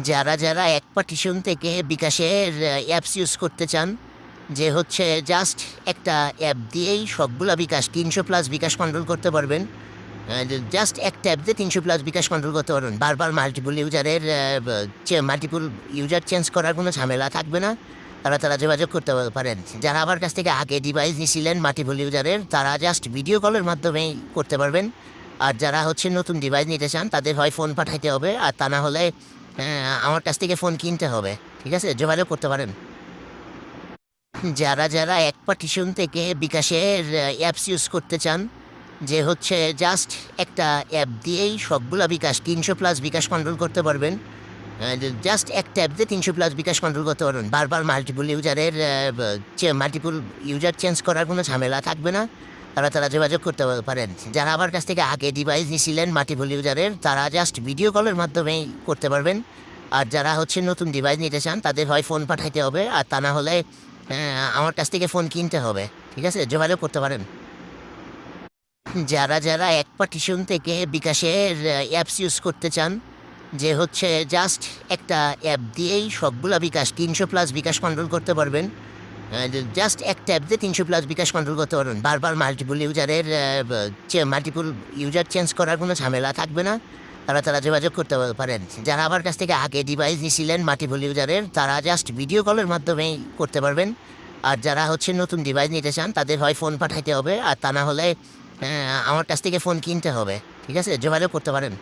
যারা এক পার্টিশন থেকে বিকাশের অ্যাপস ইউজ করতে চান, যে হচ্ছে জাস্ট একটা অ্যাপ দিয়েই সবগুলা বিকাশ 300+ বিকাশ কন্ট্রোল করতে পারবেন। জাস্ট একটা অ্যাপ দিয়ে 300+ বিকাশ কন্ট্রোল করতে পারবেন। বারবার মাল্টিপল ইউজারের মাল্টিপল ইউজার চেঞ্জ করার কোনো ঝামেলা থাকবে না। তারা যোগাযোগ করতে পারেন। যারা আমার কাছ থেকে আগে ডিভাইস নিয়েছিলেন মাল্টিপল ইউজারের, তারা জাস্ট ভিডিও কলের মাধ্যমেই করতে পারবেন। আর যারা হচ্ছে নতুন ডিভাইস নিতে চান, তাদের হয় ফোন পাঠাইতে হবে, আর তা না হলে আমার কাছ থেকে ফোন কিনতে হবে। ঠিক আছে, যোগাযোগ করতে পারেন। যারা এক পার্টিশন থেকে বিকাশের অ্যাপস ইউজ করতে চান, যে হচ্ছে জাস্ট একটা অ্যাপ দিয়েই সবগুলা বিকাশ 300+ বিকাশ কন্ট্রোল করতে পারবেন। জাস্ট একটা অ্যাপ দিয়ে 300+ বিকাশ কন্ট্রোল করতে পারবেন। বারবার মাল্টিপল ইউজারের মাল্টিপল ইউজার চেঞ্জ করার কোনো ঝামেলা থাকবে না। তারা যোগাযোগ করতে পারেন। যারা আমার কাছ থেকে আগে ডিভাইস নিয়েছিলেন মাল্টিপল ইউজারের, তারা জাস্ট ভিডিও কলের মাধ্যমেই করতে পারবেন। আর যারা হচ্ছে নতুন ডিভাইস নিতে চান, তাদের হয় ফোন পাঠাইতে হবে, আর তা না হলে আমার কাছ থেকে ফোন কিনতে হবে। ঠিক আছে, যোগাযোগ করতে পারেন। যারা এক পার্টিশন থেকে বিকাশের অ্যাপস ইউজ করতে চান, যে হচ্ছে জাস্ট একটা অ্যাপ দিয়েই সবগুলা বিকাশ 300+ বিকাশ কন্ট্রোল করতে পারবেন। জাস্ট একটা অ্যাপ দিয়ে 300+ বিকাশ কন্ট্রোল করতে পারবেন। বারবার মাল্টিপল ইউজারের মাল্টিপল ইউজার চেঞ্জ করার কোনো ঝামেলা থাকবে না। তারা যোগাযোগ করতে পারেন। যারা আমার কাছ থেকে আগে ডিভাইস নিয়েছিলেন মাল্টিপল ইউজারের, তারা জাস্ট ভিডিও কলের মাধ্যমেই করতে পারবেন। আর যারা হচ্ছে নতুন ডিভাইস নিতে চান, তাদের হয় ফোন পাঠাইতে হবে, আর তা না হলে আমার কাছ থেকে ফোন কিনতে হবে। ঠিক আছে, যোগাযোগ করতে পারেন।